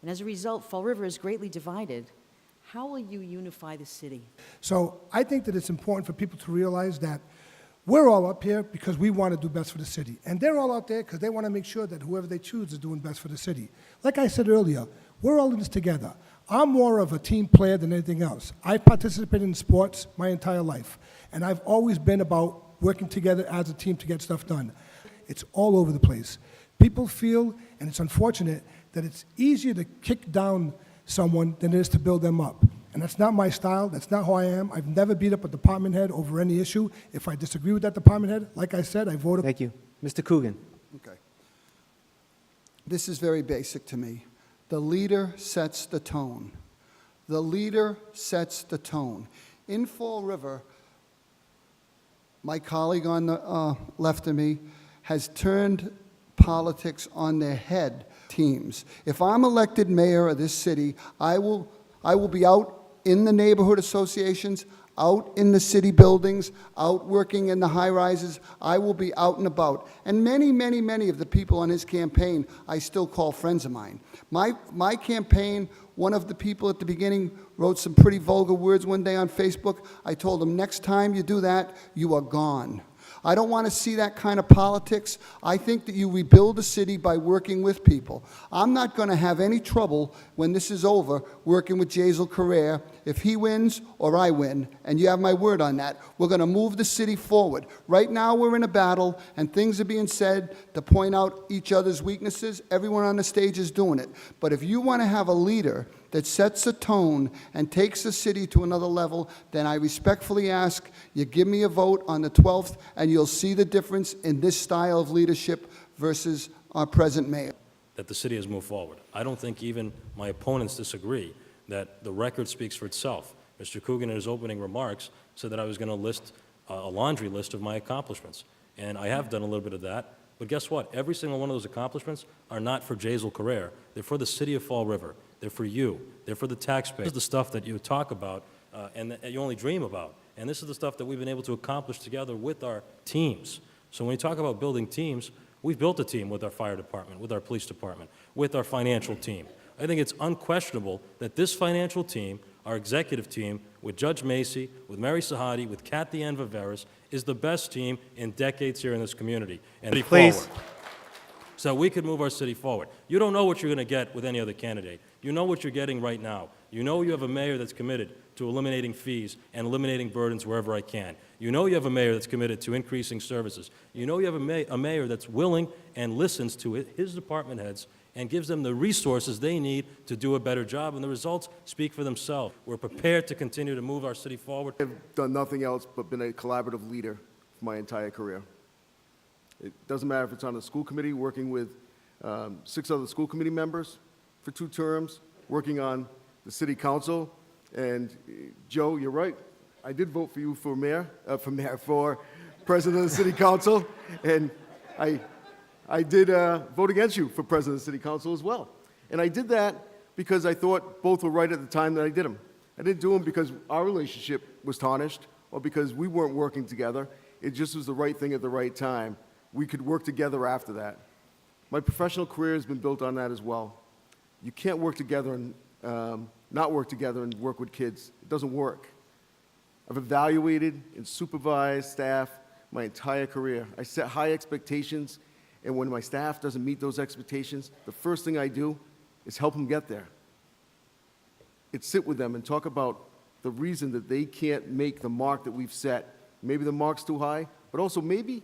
And as a result, Fall River is greatly divided. How will you unify the city? So I think that it's important for people to realize that we're all up here because we want to do best for the city. And they're all out there because they want to make sure that whoever they choose is doing best for the city. Like I said earlier, we're all in this together. I'm more of a team player than anything else. I participated in sports my entire life, and I've always been about working together as a team to get stuff done. It's all over the place. People feel, and it's unfortunate, that it's easier to kick down someone than it is to build them up. And that's not my style. That's not who I am. I've never beat up a department head over any issue. If I disagree with that department head, like I said, I voted. Thank you. Mr. Coogan. Okay. This is very basic to me. The leader sets the tone. The leader sets the tone. In Fall River, my colleague on the left of me has turned politics on their head. Teams. If I'm elected mayor of this city, I will be out in the neighborhood associations, out in the city buildings, out working in the high-rises. I will be out and about. And many, many, many of the people on his campaign I still call friends of mine. My campaign, one of the people at the beginning wrote some pretty vulgar words one day on Facebook. I told him, next time you do that, you are gone. I don't want to see that kind of politics. I think that you rebuild a city by working with people. I'm not going to have any trouble when this is over working with Jazel Correa. If he wins or I win, and you have my word on that, we're going to move the city forward. Right now we're in a battle, and things are being said to point out each other's weaknesses. Everyone on the stage is doing it. But if you want to have a leader that sets a tone and takes the city to another level, then I respectfully ask you give me a vote on the 12th, and you'll see the difference in this style of leadership versus our present mayor. That the city has moved forward. I don't think even my opponents disagree that the record speaks for itself. Mr. Coogan, in his opening remarks, said that I was going to list a laundry list of my accomplishments. And I have done a little bit of that. But guess what? Every single one of those accomplishments are not for Jazel Correa. They're for the city of Fall River. They're for you. They're for the taxpayers. This is the stuff that you talk about and that you only dream about. And this is the stuff that we've been able to accomplish together with our teams. So when you talk about building teams, we've built a team with our fire department, with our police department, with our financial team. I think it's unquestionable that this financial team, our executive team, with Judge Macy, with Mary Sahadi, with Kathy Ann Viveris, is the best team in decades here in this community. And Please. Forward. So we could move our city forward. You don't know what you're going to get with any other candidate. You know what you're getting right now. You know you have a mayor that's committed to eliminating fees and eliminating burdens wherever I can. You know you have a mayor that's committed to increasing services. You know you have a mayor that's willing and listens to his department heads and gives them the resources they need to do a better job, and the results speak for themselves. We're prepared to continue to move our city forward. I've done nothing else but been a collaborative leader for my entire career. It doesn't matter if it's on the school committee, working with 6 other school committee members for 2 terms, working on the city council. And Joe, you're right. I did vote for you for for president of the city council, and I did vote against you for president of the city council as well. And I did that because I thought both were right at the time that I did them. I didn't do them because our relationship was tarnished or because we weren't working together. It just was the right thing at the right time. We could work together after that. My professional career has been built on that as well. You can't work together and not work together and work with kids. It doesn't work. I've evaluated and supervised staff my entire career. I set high expectations, and when my staff doesn't meet those expectations, the first thing I do is help them get there. It's sit with them and talk about the reason that they can't make the mark that we've set. Maybe the mark's too high, but also maybe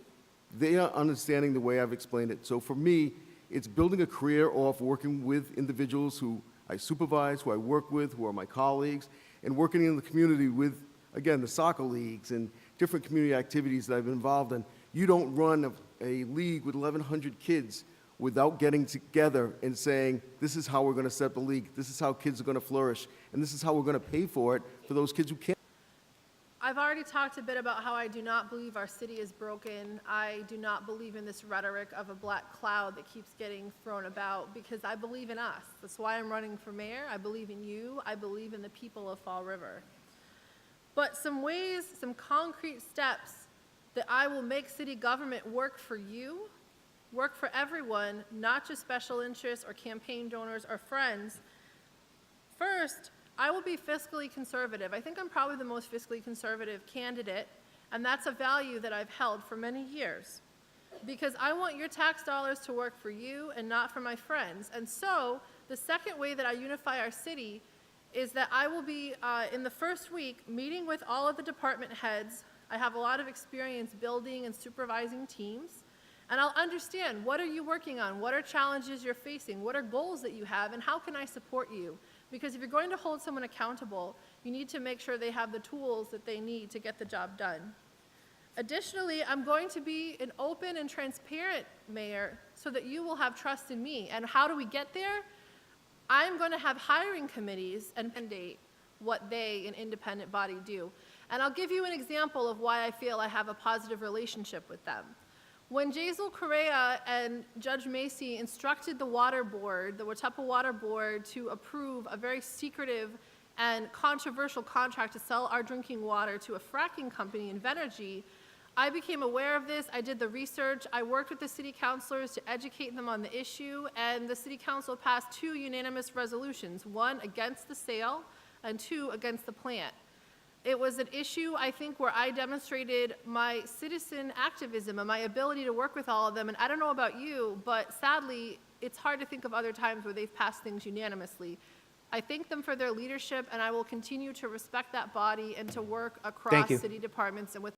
they are understanding the way I've explained it. So for me, it's building a career off working with individuals who I supervise, who I work with, who are my colleagues, and working in the community with, again, the soccer leagues and different community activities that I've been involved in. You don't run a league with 1,100 kids without getting together and saying, this is how we're going to set the league, this is how kids are going to flourish, and this is how we're going to pay for it for those kids who can't. I've already talked a bit about how I do not believe our city is broken. I do not believe in this rhetoric of a black cloud that keeps getting thrown about, because I believe in us. That's why I'm running for mayor. I believe in you. I believe in the people of Fall River. But some ways, some concrete steps that I will make city government work for you work for everyone, not just special interests or campaign donors or friends. First, I will be fiscally conservative. I think I'm probably the most fiscally conservative candidate, and that's a value that I've held for many years. Because I want your tax dollars to work for you and not for my friends. And so, the second way that I unify our city is that I will be, in the first week, meeting with all of the department heads. I have a lot of experience building and supervising teams. And I'll understand, what are you working on? What are challenges you're facing? What are goals that you have? And how can I support you? Because if you're going to hold someone accountable, you need to make sure they have the tools that they need to get the job done. Additionally, I'm going to be an open and transparent mayor so that you will have trust in me. And how do we get there? I'm going to have hiring committees and mandate what they, an independent body, do. And I'll give you an example of why I feel I have a positive relationship with them. When Jaisal Correa and Judge Macy instructed the Water Board, the Watuppa Water Board, to approve a very secretive and controversial contract to sell our drinking water to a fracking company, Invenergy, I became aware of this. I did the research. I worked with the city councilors to educate them on the issue, and the city council passed 2 unanimous resolutions, 1 against the sale and 2 against the plant. It was an issue, I think, where I demonstrated my citizen activism and my ability to work with all of them. And I don't know about you, but sadly, it's hard to think of other times where they've passed things unanimously. I thank them for their leadership, and I will continue to respect that body and to work across you. city departments and with